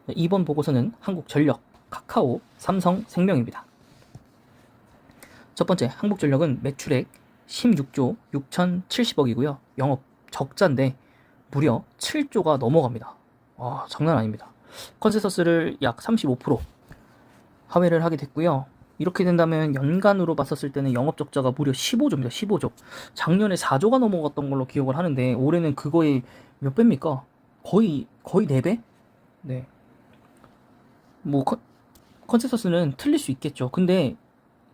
이번 보고서는 한국전력, 카카오, 삼성생명입니다. 첫 번째, 한국전력은 매출액 16조 6,070억이고요. 영업 적자인데 무려 7조가 넘어갑니다. 장난 아닙니다. 컨센서스를 약 35% 하회를 하게 됐고요. 이렇게 된다면 연간으로 봤었을 때는 영업 적자가 무려 15조입니다. 15조. 작년에 4조가 넘어갔던 걸로 기억을 하는데 올해는 그거의 몇 배입니까? 거의 4배? 네. 뭐 컨센서스는 틀릴 수 있겠죠. 근데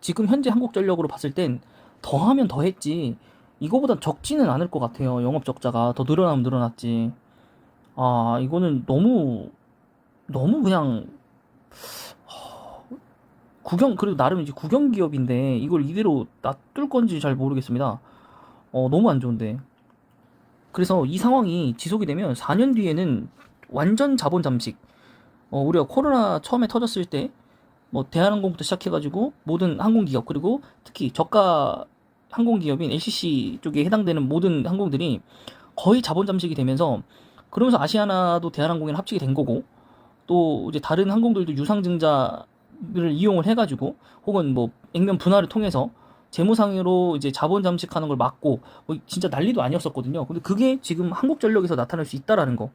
지금 현재 한국전력으로 봤을 땐 더하면 더했지 이거보다 적지는 않을 것 같아요. 영업 적자가 더 늘어나면 늘어났지. 이거는 너무 그냥 그래도 나름 이제 국영 기업인데 이걸 이대로 놔둘 건지 잘 모르겠습니다. 너무 안 좋은데. 그래서 이 상황이 지속이 되면 4년 뒤에는 완전 자본 잠식. 우리가 코로나 처음에 터졌을 때 뭐 대한항공부터 시작해가지고 모든 항공기업, 그리고 특히 저가 항공기업인 LCC 쪽에 해당되는 모든 항공들이 거의 자본 잠식이 되면서, 그러면서 아시아나도 대한항공이랑 합치게 된 거고, 또 이제 다른 항공들도 유상증자를 이용을 해가지고 혹은 뭐 액면 분할을 통해서 재무상으로 이제 자본 잠식하는 걸 막고, 뭐 진짜 난리도 아니었었거든요. 근데 그게 지금 한국전력에서 나타날 수 있다라는 거.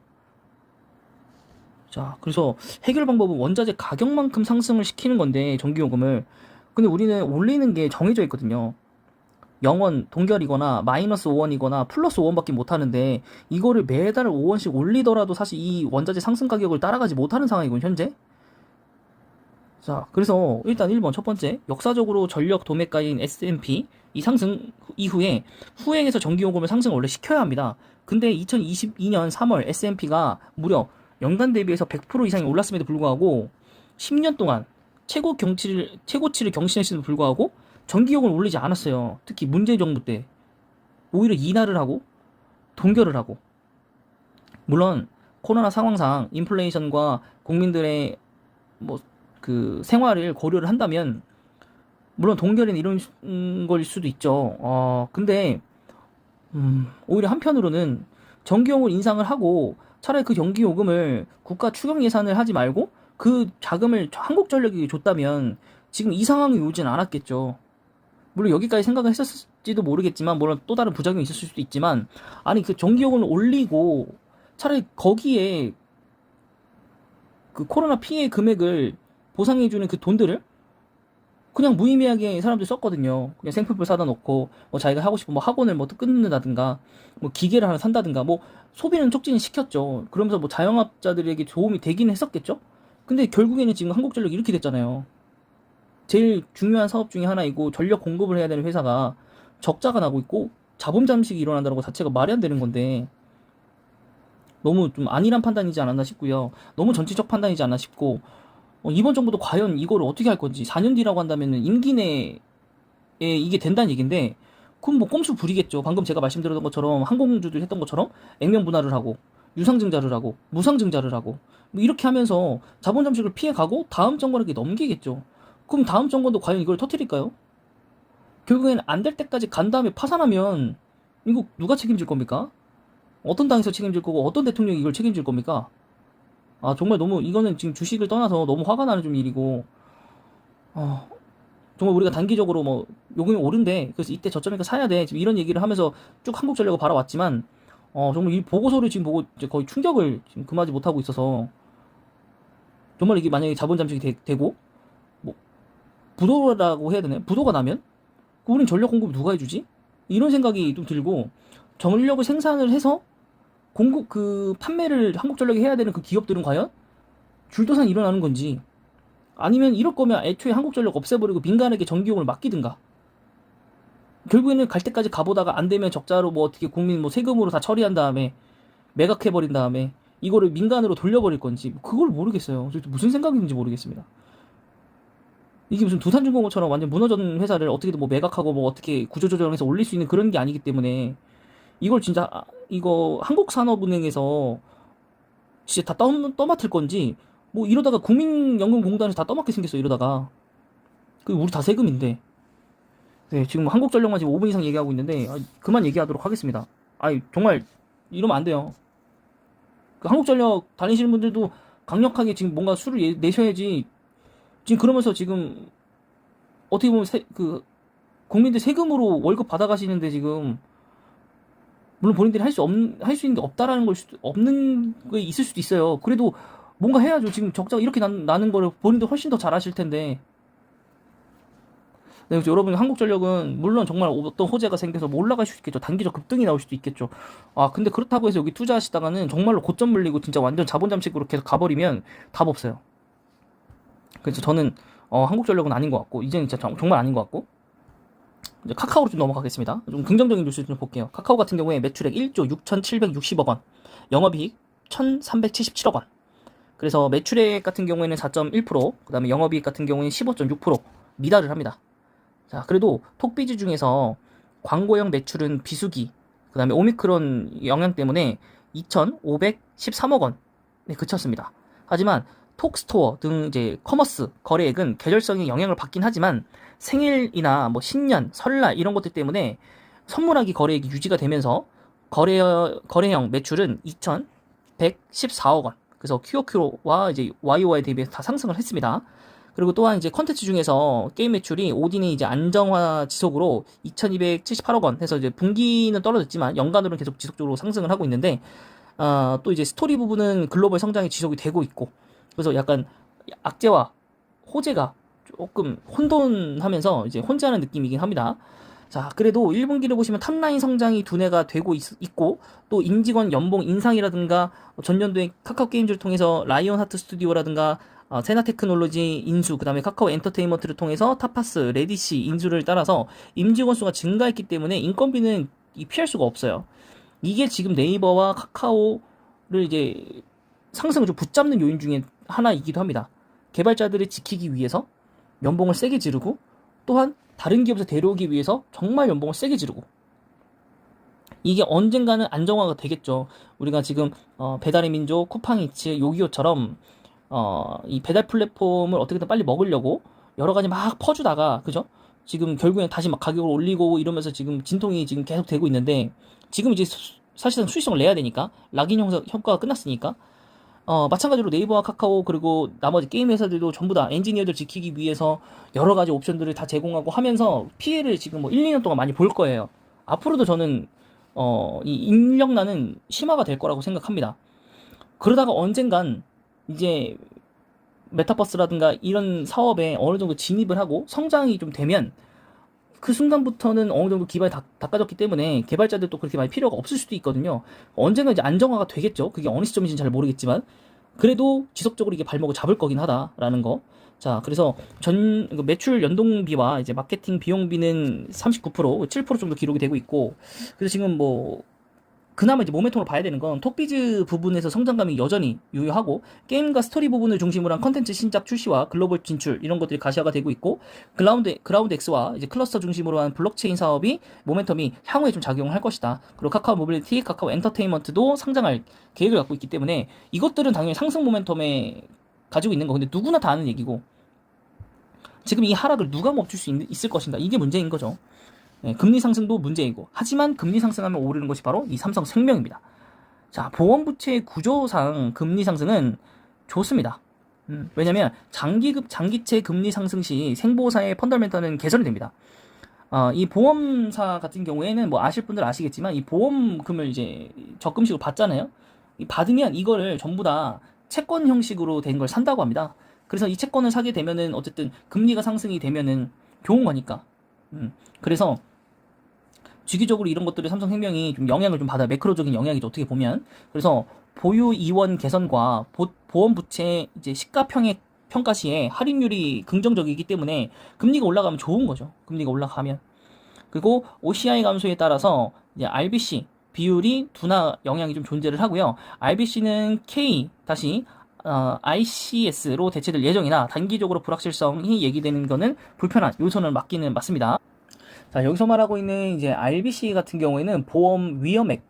자, 그래서 해결 방법은 원자재 가격만큼 상승을 시키는 건데, 전기요금을. 근데 우리는 올리는 게 정해져 있거든요. 0원 동결이거나 마이너스 5원이거나 플러스 5원밖에 못 하는데, 이거를 매달 5원씩 올리더라도 사실 이 원자재 상승 가격을 따라가지 못하는 상황이군, 현재. 자, 그래서 일단 1번 첫 번째, 역사적으로 전력 도매가인 S&P 이 상승 이후에 후행해서 전기요금을 상승을 원래 시켜야 합니다. 근데 2022년 3월 S&P가 무려 연간 대비해서 100% 이상이 올랐음에도 불구하고 10년 동안 최고치를 경신했음에도 불구하고 전기요금을 올리지 않았어요. 특히 문재인 정부 때 오히려 인하를 하고 동결을 하고. 물론 코로나 상황상 인플레이션과 국민들의 뭐 그 생활을 고려를 한다면 물론 동결은 이런 걸 수도 있죠. 근데 오히려 한편으로는 전기요금을 인상을 하고 차라리 그 전기요금을 국가 추경 예산을 하지 말고 그 자금을 한국전력이 줬다면 지금 이 상황이 오진 않았겠죠. 물론 여기까지 생각을 했었을지도 모르겠지만, 물론 또 다른 부작용이 있었을 수도 있지만, 아니 그 전기요금을 올리고 차라리 거기에 그 코로나 피해 금액을 보상해주는 그 돈들을 그냥 무의미하게 사람들이 썼거든요. 그냥 생필품 사다 놓고 뭐 자기가 하고 싶은 뭐 학원을 뭐 끊는다든가 뭐 기계를 하나 산다든가, 뭐 소비는 촉진을 시켰죠. 그러면서 뭐 자영업자들에게 도움이 되긴 했었겠죠. 근데 결국에는 지금 한국전력이 이렇게 됐잖아요. 제일 중요한 사업 중에 하나이고 전력 공급을 해야 되는 회사가 적자가 나고 있고 자본 잠식이 일어난다는 것 자체가 말이 안 되는 건데, 너무 좀 안일한 판단이지 않았나 싶고요. 너무 정치적 판단이지 않나 싶고, 이번 정부도 과연 이거를 어떻게 할 건지. 4년 뒤라고 한다면 임기 내에 이게 된다는 얘긴데, 그럼 뭐 꼼수 부리겠죠. 방금 제가 말씀드렸던 것처럼 항공주들이 했던 것처럼 액면 분할을 하고 유상증자를 하고 무상증자를 하고 뭐 이렇게 하면서 자본 잠식을 피해가고 다음 정권에게 넘기겠죠. 그럼 다음 정권도 과연 이걸 터뜨릴까요? 결국엔 안 될 때까지 간 다음에 파산하면 이거 누가 책임질 겁니까? 어떤 당에서 책임질 거고 어떤 대통령이 이걸 책임질 겁니까? 정말 너무 이거는 지금 주식을 떠나서 너무 화가 나는 좀 일이고, 정말 우리가 단기적으로 뭐 요금이 오른데 그래서 이때 저점이니까 사야 돼 지금 이런 얘기를 하면서 쭉 한국전력을 바라왔지만, 정말 이 보고서를 지금 보고 이제 거의 충격을 지금 금하지 못하고 있어서, 정말 이게 만약에 자본 잠식이 되고 뭐 부도라고 해야 되나요? 부도가 나면 우린 전력 공급 누가 해주지? 이런 생각이 좀 들고, 전력을 생산을 해서 공급 그 판매를 한국전력이 해야 되는 그 기업들은 과연 줄도산이 일어나는 건지, 아니면 이럴 거면 애초에 한국전력 없애버리고 민간에게 전기요금을 맡기든가, 결국에는 갈 때까지 가보다가 안 되면 적자로 뭐 어떻게 국민 뭐 세금으로 다 처리한 다음에 매각해버린 다음에 이거를 민간으로 돌려버릴 건지, 그걸 모르겠어요. 무슨 생각인지 모르겠습니다. 이게 무슨 두산중공업처럼 완전 무너진 회사를 어떻게든 뭐 매각하고 뭐 어떻게 구조조정해서 올릴 수 있는 그런 게 아니기 때문에, 이걸 진짜 이거 한국산업은행에서 진짜 다 떠맡을 건지, 뭐 이러다가 국민연금공단에서 다 떠맡게 생겼어 이러다가. 그 우리 다 세금인데. 네, 지금 한국전력만 지금 5분 이상 얘기하고 있는데, 그만 얘기하도록 하겠습니다. 정말 이러면 안 돼요. 그 한국전력 다니시는 분들도 강력하게 지금 뭔가 수를 내셔야지. 지금 그러면서 지금 어떻게 보면 국민들 세금으로 월급 받아가시는데 지금 물론 본인들이 할 수 있는 게 없다라는 걸 없는 게 있을 수도 있어요. 그래도 뭔가 해야죠. 지금 적자가 이렇게 나는 거를 본인들 훨씬 더 잘 아실 텐데. 네, 그래서 여러분 한국전력은 물론 정말 어떤 호재가 생겨서 뭐 올라갈 수 있겠죠. 단기적 급등이 나올 수도 있겠죠. 아 근데 그렇다고 해서 여기 투자하시다가는 정말로 고점 물리고 진짜 완전 자본 잠식으로 계속 가버리면 답 없어요. 그래서 저는 한국전력은 아닌 것 같고 이제는 진짜 정말 아닌 것 같고 이제 카카오로 좀 넘어가겠습니다. 좀 긍정적인 뉴스 좀 볼게요. 카카오 같은 경우에 매출액 1조 6,760억 원, 영업이익 1,377억 원. 그래서 매출액 같은 경우에는 4.1%, 그 다음에 영업이익 같은 경우에는 15.6% 미달을 합니다. 자, 그래도 톡비즈 중에서 광고형 매출은 비수기, 그 다음에 오미크론 영향 때문에 2,513억 원에 그쳤습니다. 하지만 톡스토어 등 이제 커머스 거래액은 계절성의 영향을 받긴 하지만 생일이나 뭐 신년, 설날 이런 것들 때문에 선물하기 거래액이 유지가 되면서 거래형 매출은 2,114억 원. 그래서 QOQ와 이제 YOY 대비해서 다 상승을 했습니다. 그리고 또한 이제 컨텐츠 중에서 게임 매출이 오딘이 이제 안정화 지속으로 2,278억 원 해서 이제 분기는 떨어졌지만 연간으로는 계속 지속적으로 상승을 하고 있는데, 또 이제 스토리 부분은 글로벌 성장이 지속이 되고 있고, 그래서 약간 악재와 호재가 조금 혼돈하면서 이제 혼재하는 느낌이긴 합니다. 자, 그래도 1분기를 보시면 탑라인 성장이 두뇌가 되고 있고, 또 임직원 연봉 인상이라든가 전년도에 카카오 게임즈를 통해서 라이온 하트 스튜디오라든가 세나테크놀로지 인수, 그 다음에 카카오 엔터테인먼트를 통해서 타파스, 레디시 인수를 따라서 임직원 수가 증가했기 때문에 인건비는 피할 수가 없어요. 이게 지금 네이버와 카카오를 이제 상승을 좀 붙잡는 요인 중에 하나이기도 합니다. 개발자들을 지키기 위해서 연봉을 세게 지르고, 또한 다른 기업에서 데려오기 위해서 정말 연봉을 세게 지르고, 이게 언젠가는 안정화가 되겠죠. 우리가 지금 배달의 민족, 쿠팡이츠, 요기요처럼 이 배달 플랫폼을 어떻게든 빨리 먹으려고 여러 가지 막 퍼주다가, 그죠? 지금 결국엔 다시 막 가격을 올리고 이러면서 지금 진통이 지금 계속 되고 있는데, 지금 이제 사실상 수익성을 내야 되니까, 락인 효과가 끝났으니까, 마찬가지로 네이버와 카카오 그리고 나머지 게임 회사들도 전부 다 엔지니어들 지키기 위해서 여러 가지 옵션들을 다 제공하고 하면서 피해를 지금 뭐 1, 2년 동안 많이 볼 거예요. 앞으로도 저는 이 인력난은 심화가 될 거라고 생각합니다. 그러다가 언젠간 이제 메타버스라든가 이런 사업에 어느 정도 진입을 하고 성장이 좀 되면 그 순간부터는 어느 정도 기반이 닦아졌기 때문에 개발자들도 그렇게 많이 필요가 없을 수도 있거든요. 언젠가 이제 안정화가 되겠죠. 그게 어느 시점인지는 잘 모르겠지만 그래도 지속적으로 이게 발목을 잡을 거긴 하다라는 거. 자, 그래서 매출 연동비와 이제 마케팅 비용비는 39%, 7% 정도 기록이 되고 있고, 그래서 지금 뭐 그나마 이제 모멘텀으로 봐야 되는 건 톡비즈 부분에서 성장감이 여전히 유효하고, 게임과 스토리 부분을 중심으로 한 컨텐츠 신작 출시와 글로벌 진출 이런 것들이 가시화가 되고 있고, 그라운드 X와 이제 클러스터 중심으로 한 블록체인 사업이 모멘텀이 향후에 좀 작용을 할 것이다. 그리고 카카오 모빌리티, 카카오 엔터테인먼트도 상장할 계획을 갖고 있기 때문에 이것들은 당연히 상승 모멘텀에 가지고 있는 거. 근데 누구나 다 아는 얘기고, 지금 이 하락을 누가 멈출 수 있을 것인가, 이게 문제인 거죠. 네, 금리 상승도 문제이고, 하지만 금리 상승하면 오르는 것이 바로 이 삼성생명입니다. 자, 보험부채 구조상 금리 상승은 좋습니다. 왜냐면 장기채 금리 상승 시 생보사의 펀더멘털은 개선이 됩니다. 이 보험사 같은 경우에는 뭐 아실 분들 아시겠지만 이 보험금을 이제 적금식으로 받잖아요. 받으면 이거를 전부 다 채권 형식으로 된 걸 산다고 합니다. 그래서 이 채권을 사게 되면은 어쨌든 금리가 상승이 되면은 좋은 거니까. 그래서 주기적으로 이런 것들을 삼성생명이 좀 영향을 좀 받아요. 매크로적인 영향이죠, 어떻게 보면. 그래서 보유 이원 개선과 보험 부채 이제 시가 평가 시에 할인율이 긍정적이기 때문에 금리가 올라가면 좋은 거죠. 금리가 올라가면. 그리고 OCI 감소에 따라서 이제 RBC 비율이 둔화 영향이 좀 존재를 하고요. RBC는 K 다시 ICS로 대체될 예정이나 단기적으로 불확실성이 얘기되는 거는 불편한 요소는 맞기는 맞습니다. 자, 여기서 말하고 있는 이제 RBC 같은 경우에는 보험 위험액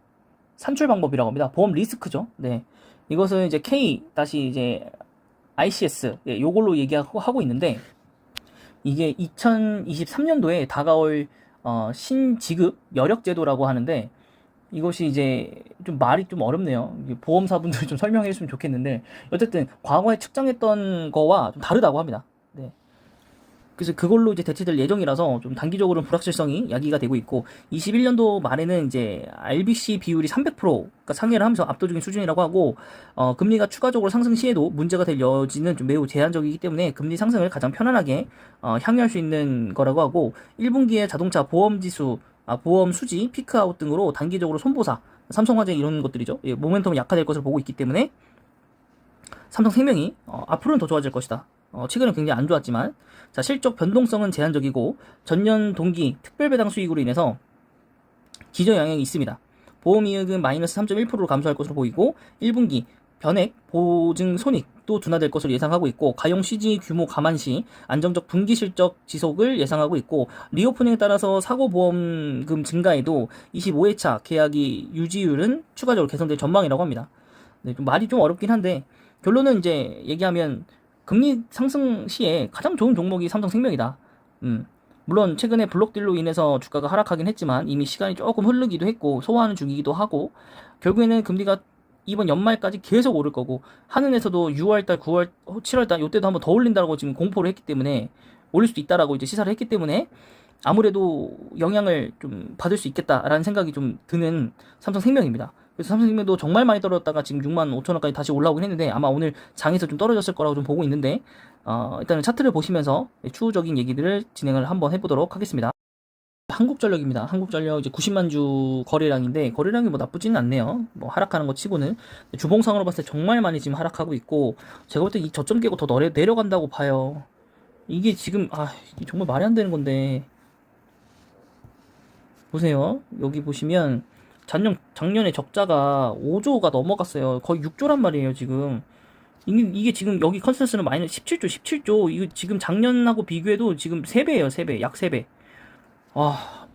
산출 방법이라고 합니다. 보험 리스크죠. 네. 이것은 이제 K 다시 이제 ICS, 예, 요걸로 얘기하고 있는데, 이게 2023년도에 다가올 신지급 여력제도라고 하는데, 이것이 이제 좀 말이 좀 어렵네요. 이게 보험사분들이 좀 설명해 주시면 좋겠는데, 어쨌든 과거에 측정했던 거와 좀 다르다고 합니다. 네. 그래서 그걸로 이제 대체될 예정이라서 좀 단기적으로는 불확실성이 야기가 되고 있고, 21년도 말에는 이제 RBC 비율이 300%가 상회를 하면서 압도적인 수준이라고 하고, 금리가 추가적으로 상승 시에도 문제가 될 여지는 좀 매우 제한적이기 때문에 금리 상승을 가장 편안하게 향유할 수 있는 거라고 하고, 1분기에 자동차 보험 지수, 보험 수지, 피크아웃 등으로 단기적으로 손보사, 삼성화재 이런 것들이죠. 예, 모멘텀이 약화될 것을 보고 있기 때문에 삼성생명이 앞으로는 더 좋아질 것이다. 최근에 굉장히 안 좋았지만, 자, 실적 변동성은 제한적이고 전년 동기 특별배당 수익으로 인해서 기저 영향이 있습니다. 보험이익은 마이너스 3.1%로 감소할 것으로 보이고 1분기 변액 보증 손익도 둔화될 것으로 예상하고 있고, 가용 CG 규모 감안 시 안정적 분기 실적 지속을 예상하고 있고, 리오프닝에 따라서 사고 보험금 증가에도 25회차 계약이 유지율은 추가적으로 개선될 전망이라고 합니다. 네, 좀 말이 좀 어렵긴 한데, 결론은 이제 얘기하면 금리 상승 시에 가장 좋은 종목이 삼성생명이다. 물론 최근에 블록딜로 인해서 주가가 하락하긴 했지만 이미 시간이 조금 흐르기도 했고 소화하는 중이기도 하고, 결국에는 금리가 이번 연말까지 계속 오를 거고, 한은에서도 6월달, 9월, 7월달 이때도 한번 더 올린다고 지금 공포를 했기 때문에, 올릴 수도 있다라고 이제 시사를 했기 때문에 아무래도 영향을 좀 받을 수 있겠다라는 생각이 좀 드는 삼성생명입니다. 그래서 삼성생명도 정말 많이 떨어졌다가 지금 6만 5천 원까지 다시 올라오긴 했는데, 아마 오늘 장에서 좀 떨어졌을 거라고 좀 보고 있는데, 일단은 차트를 보시면서 추후적인 얘기들을 진행을 한번 해보도록 하겠습니다. 한국전력입니다. 한국전력 이제 90만 주 거래량인데, 거래량이 뭐 나쁘지는 않네요. 뭐 하락하는 거 치고는. 주봉상으로 봤을 때 정말 많이 지금 하락하고 있고, 제가 볼 때 이 저점 깨고 더 내려간다고 봐요. 이게 지금 이게 정말 말이 안 되는 건데, 보세요. 여기 보시면 작년에 적자가 5조가 넘어갔어요. 거의 6조란 말이에요, 지금. 이게 지금 여기 컨센서스는 마이너스 17조. 이거 지금 작년하고 비교해도 지금 3배예요, 3배. 약 3배. 아,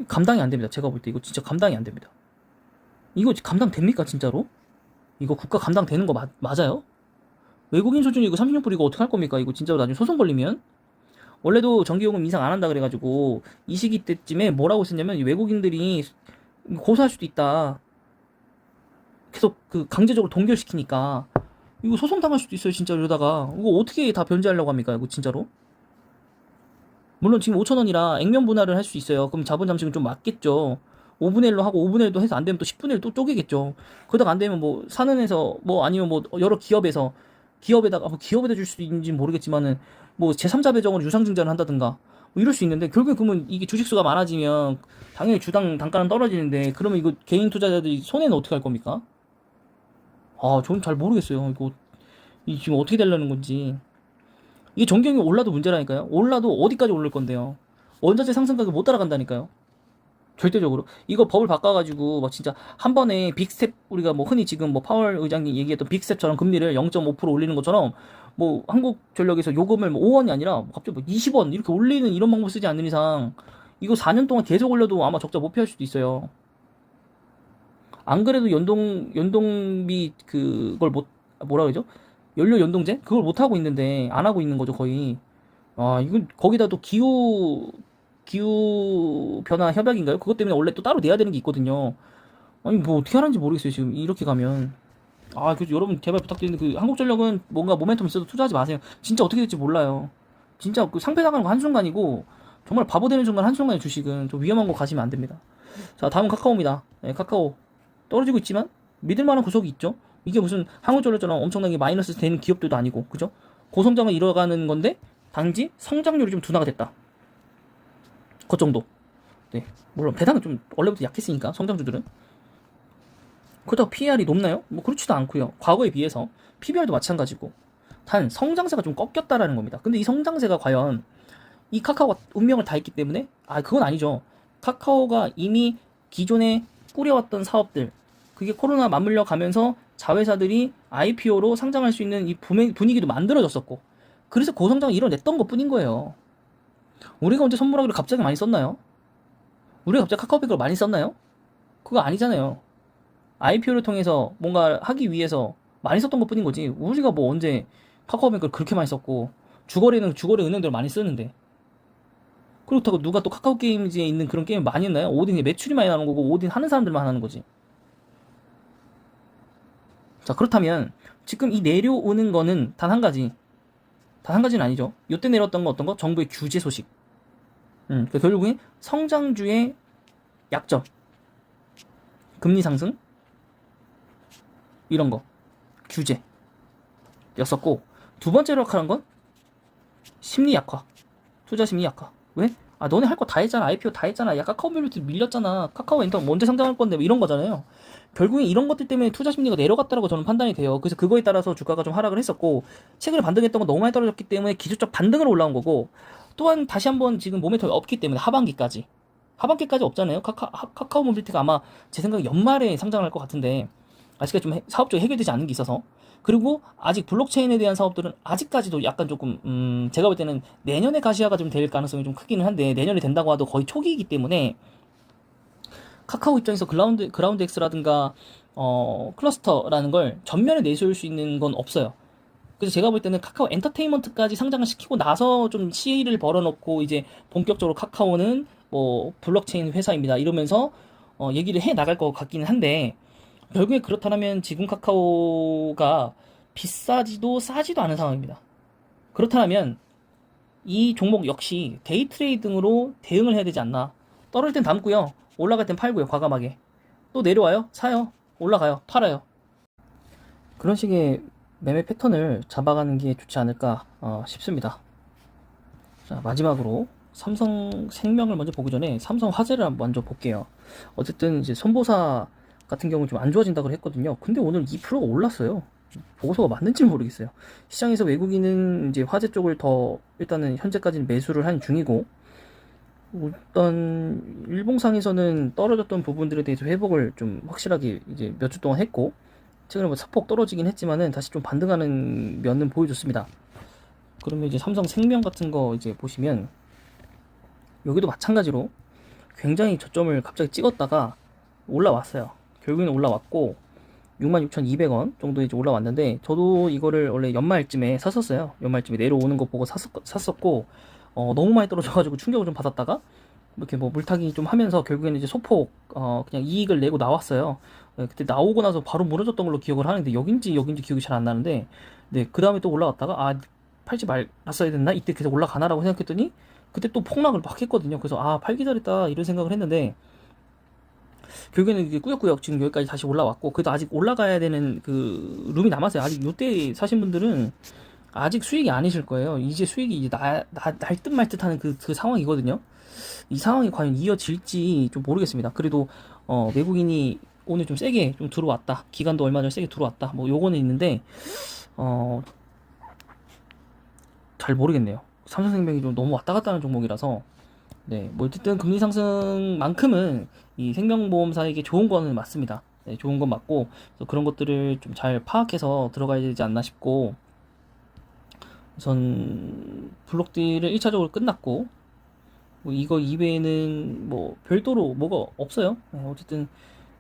감당이 안 됩니다. 제가 볼 때 이거 진짜 감당이 안 됩니다. 이거 감당됩니까, 진짜로? 이거 국가 감당되는 거 맞아요? 외국인 수준이 이거 36불 이거 어떻게 할 겁니까? 이거 진짜로 나중에 소송 걸리면? 원래도 전기요금 인상 안 한다 그래가지고 이 시기 때쯤에 뭐라고 했었냐면, 외국인들이 고소할 수도 있다. 계속 그 강제적으로 동결시키니까 이거 소송 당할 수도 있어요, 진짜. 이러다가 이거 어떻게 다 변제하려고 합니까, 이거 진짜로? 물론 지금 5천 원이라 액면 분할을 할 수 있어요. 그럼 자본 잠식은 좀 맞겠죠. 5분의 1로 하고 5분의 1도 해서 안 되면 또 10분의 1 또 쪼개겠죠. 그러다가 안 되면 뭐 산은에서 뭐 아니면 뭐 여러 기업에서 기업에다가 뭐 기업에다 줄 수도 있는지 모르겠지만은 뭐 제3자 배정으로 유상증자를 한다든가 뭐 이럴 수 있는데, 결국에 그러면 이게 주식수가 많아지면 당연히 주당 단가는 떨어지는데, 그러면 이거 개인 투자자들이 손해는 어떻게 할 겁니까? 저는 잘 모르겠어요. 이거 이 지금 어떻게 되려는 건지. 이게 전경이 올라도 문제라니까요. 올라도 어디까지 오를 건데요. 원자재 상승 가격 못 따라간다니까요. 절대적으로. 이거 법을 바꿔가지고 막 진짜 한 번에 빅스텝, 우리가 뭐 흔히 지금 뭐 파월 의장이 얘기했던 빅스텝처럼 금리를 0.5% 올리는 것처럼, 뭐 한국전력에서 요금을 뭐 5원이 아니라 갑자기 뭐 20원 이렇게 올리는 이런 방법 쓰지 않는 이상 이거 4년 동안 계속 올려도 아마 적자 못 피할 수도 있어요. 안 그래도 연동비 그걸 못, 뭐라 그러죠? 연료 연동제? 그걸 못 하고 있는데 안 하고 있는 거죠, 거의. 이건 거기다 또 기후 변화 협약인가요? 그것 때문에 원래 또 따로 내야 되는 게 있거든요. 아니 뭐 어떻게 하는지 모르겠어요, 지금 이렇게 가면. 그래서 여러분 제발 부탁드리는데, 그 한국전력은 뭔가 모멘텀 있어도 투자하지 마세요. 진짜 어떻게 될지 몰라요. 진짜 그 상패 나가는 거 한순간이고, 정말 바보 되는 순간 한순간에 주식은 좀 위험한 거 가시면 안 됩니다. 자, 다음은 카카오입니다. 네, 카카오 떨어지고 있지만 믿을 만한 구석이 있죠. 이게 무슨 한국전력처럼 엄청나게 마이너스 되는 기업들도 아니고, 그죠? 고성장을 이뤄가는 건데 단지 성장률이 좀 둔화가 됐다. 그 정도. 네, 물론 배당은 좀 원래부터 약했으니까 성장주들은. 그렇다고 PER이 높나요? 뭐 그렇지도 않고요. 과거에 비해서 PBR도 마찬가지고, 단 성장세가 좀 꺾였다라는 겁니다. 근데 이 성장세가 과연 이 카카오가 운명을 다 했기 때문에, 그건 아니죠. 카카오가 이미 기존에 꾸려왔던 사업들, 그게 코로나 맞물려 가면서 자회사들이 IPO로 상장할 수 있는 이 분위기도 만들어졌었고, 그래서 고성장을 이뤄냈던 것 뿐인 거예요. 우리가 언제 선물하기를 갑자기 많이 썼나요? 우리가 갑자기 카카오뱅크를 많이 썼나요? 그거 아니잖아요. IPO를 통해서 뭔가 하기 위해서 많이 썼던 것 뿐인 거지, 우리가 뭐 언제 카카오뱅크를 그렇게 많이 썼고, 주거래는 주거래 은행들 많이 쓰는데. 그렇다고 누가 또 카카오 게임즈에 있는 그런 게임을 많이 했나요? 오딘이 매출이 많이 나는 거고 오딘 하는 사람들만 하는 거지. 자, 그렇다면 지금 이 내려오는 거는 단 한 가지. 단 한 가지는 아니죠. 요때 내렸던 거 어떤 거? 정부의 규제 소식. 그러니까 결국엔 성장주의 약점, 금리 상승, 이런 거, 규제였었고, 두 번째로 하는 건 심리 약화, 투자 심리 약화. 왜? 아, 너네 할 거 다 했잖아. IPO 다 했잖아. 야, 카카오 밸류티 밀렸잖아. 카카오 엔터 언제 상장할 건데, 뭐 이런 거잖아요. 결국엔 이런 것들 때문에 투자 심리가 내려갔다라고 저는 판단이 돼요. 그래서 그거에 따라서 주가가 좀 하락을 했었고, 최근에 반등했던 건 너무 많이 떨어졌기 때문에 기술적 반등으로 올라온 거고, 또한 다시 한번 지금 모멘텀이 없기 때문에 하반기까지 없잖아요. 카카오 모빌리티가 아마 제 생각에 연말에 상장할 것 같은데, 아직까지 좀 사업적으로 해결되지 않은 게 있어서. 그리고 아직 블록체인에 대한 사업들은 아직까지도 약간 조금 제가 볼 때는 내년에 가시화가 좀 될 가능성이 좀 크기는 한데, 내년에 된다고 하도 거의 초기이기 때문에 카카오 입장에서 그라운드 X라든가 클러스터라는 걸 전면에 내세울 수 있는 건 없어요. 그래서 제가 볼 때는 카카오 엔터테인먼트까지 상장을 시키고 나서 좀 시의를 벌어놓고 이제 본격적으로 카카오는 뭐 블록체인 회사입니다 이러면서 얘기를 해 나갈 것 같기는 한데, 결국에 그렇다면 지금 카카오가 비싸지도 싸지도 않은 상황입니다. 그렇다면 이 종목 역시 데이 트레이딩으로 대응을 해야 되지 않나. 떨어질 땐 담고요, 올라갈 땐 팔고요. 과감하게 또 내려와요, 사요. 올라가요, 팔아요. 그런 식의 매매 패턴을 잡아가는 게 좋지 않을까 싶습니다. 자, 마지막으로 삼성생명을 먼저 보기 전에 삼성화재를 먼저 볼게요. 어쨌든 이제 손보사 같은 경우는 좀 안 좋아진다고 했거든요. 근데 오늘 2%가 올랐어요. 보고서가 맞는지 모르겠어요. 시장에서 외국인은 이제 화재 쪽을 더 일단은 현재까지는 매수를 한 중이고, 일단 일봉상에서는 떨어졌던 부분들에 대해서 회복을 좀 확실하게 이제 몇 주 동안 했고, 최근에 뭐 사폭 떨어지긴 했지만은 다시 좀 반등하는 면은 보여줬습니다. 그러면 이제 삼성생명 같은 거 이제 보시면 여기도 마찬가지로 굉장히 저점을 갑자기 찍었다가 올라왔어요. 결국에는 올라왔고 66,200원 정도 이제 올라왔는데, 저도 이거를 원래 연말쯤에 샀었어요. 연말쯤에 내려오는 거 보고 샀었고, 너무 많이 떨어져가지고 충격을 좀 받았다가 이렇게 뭐 물타기 좀 하면서 결국에는 이제 소폭 그냥 이익을 내고 나왔어요. 그때 나오고 나서 바로 무너졌던 걸로 기억을 하는데, 여긴지 기억이 잘 안 나는데, 네, 그 다음에 또 올라왔다가 팔지 말았어야 됐나, 이때 계속 올라가나라고 생각했더니 그때 또 폭락을 막 했거든요. 그래서 팔기 잘했다 이런 생각을 했는데, 결국에는 이게 꾸역꾸역 지금 여기까지 다시 올라왔고, 그래도 아직 올라가야 되는 그 룸이 남았어요. 아직 요때 사신 분들은 아직 수익이 아니실 거예요. 이제 수익이 이제 날 듯 말 듯 하는 그 상황이거든요. 이 상황이 과연 이어질지 좀 모르겠습니다. 그래도 외국인이 오늘 좀 세게 좀 들어왔다, 기간도 얼마 전에 세게 들어왔다, 뭐 요거는 있는데 잘 모르겠네요. 삼성생명이 좀 너무 왔다 갔다 하는 종목이라서. 네, 뭐 어쨌든 금리 상승만큼은 이 생명보험사에게 좋은 거는 맞습니다. 네, 좋은 건 맞고, 그래서 그런 것들을 좀 잘 파악해서 들어가야 되지 않나 싶고, 우선 블록딜을 1차적으로 끝났고, 뭐 이거 이외에는 뭐 별도로 뭐가 없어요. 네, 어쨌든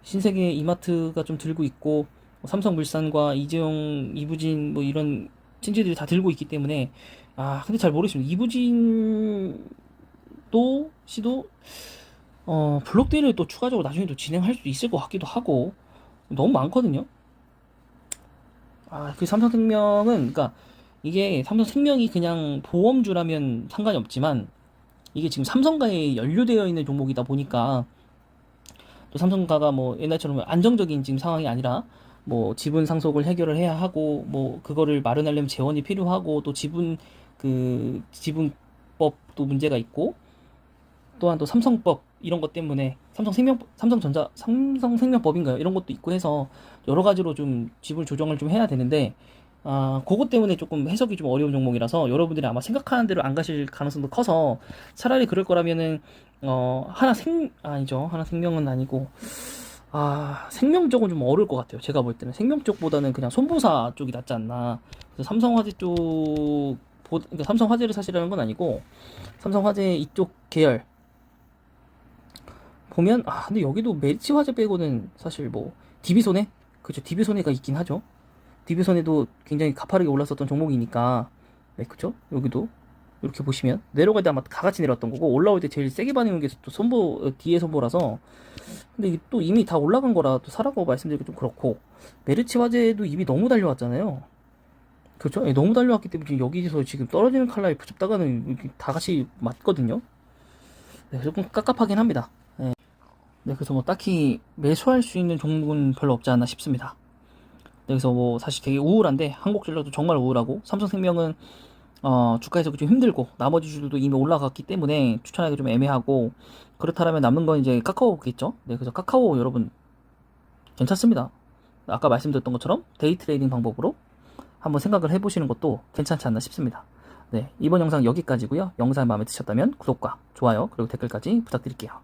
신세계 이마트가 좀 들고 있고, 뭐 삼성물산과 이재용, 이부진 뭐 이런 친지들이 다 들고 있기 때문에, 근데 잘 모르겠습니다. 이부진 또 시도 블록딜을 또 추가적으로 나중에 또 진행할 수 있을 것 같기도 하고, 너무 많거든요. 그 삼성생명은, 그러니까 이게 삼성생명이 그냥 보험주라면 상관이 없지만, 이게 지금 삼성가에 연루되어 있는 종목이다 보니까, 또 삼성가가 뭐 옛날처럼 안정적인 지금 상황이 아니라 뭐 지분 상속을 해결을 해야 하고, 뭐 그거를 마련하려면 재원이 필요하고, 또 지분법도 문제가 있고, 또한 또 삼성법 이런 것 때문에 삼성생명법인가요? 이런 것도 있고 해서 여러 가지로 좀 지분 조정을 좀 해야 되는데, 그것 때문에 조금 해석이 좀 어려운 종목이라서 여러분들이 아마 생각하는 대로 안 가실 가능성도 커서, 차라리 그럴 거라면은 아니죠. 하나생명은 아니고, 생명 쪽은 좀 어려울 것 같아요. 제가 볼 때는 생명 쪽보다는 그냥 손보사 쪽이 낫지 않나. 그래서 삼성화재 그러니까 삼성화재를 사시라는 건 아니고, 삼성화재 이쪽 계열 보면, 근데 여기도 메리츠화재 빼고는 사실 뭐 DB손해, 그죠? DB손해가 있긴 하죠. DB손해도 굉장히 가파르게 올랐었던 종목이니까, 네, 그죠? 여기도 이렇게 보시면 내려갈 때 아마 다 같이 내려왔던 거고 올라올 때 제일 세게 반응한 게 또 선보 뒤에 선보라서. 근데 이게 또 이미 다 올라간 거라 또 사라고 말씀드리기 좀 그렇고, 메르치 화재도 이미 너무 달려왔잖아요. 그렇죠? 예, 너무 달려왔기 때문에 지금 여기서 지금 떨어지는 칼날이 붙잡다가는 이렇게 다 같이 맞거든요. 네, 조금 깝깝하긴 합니다. 네. 네, 그래서 뭐 딱히 매수할 수 있는 종목은 별로 없지 않나 싶습니다. 네, 그래서 뭐 사실 되게 우울한데, 한국전력도 정말 우울하고, 삼성생명은 주가 해석이 좀 힘들고, 나머지 주들도 이미 올라갔기 때문에 추천하기 좀 애매하고, 그렇다면 남는 건 이제 카카오겠죠. 네, 그래서 카카오 여러분 괜찮습니다. 아까 말씀드렸던 것처럼 데이 트레이딩 방법으로 한번 생각을 해보시는 것도 괜찮지 않나 싶습니다. 네, 이번 영상 여기까지고요. 영상 마음에 드셨다면 구독과 좋아요 그리고 댓글까지 부탁드릴게요.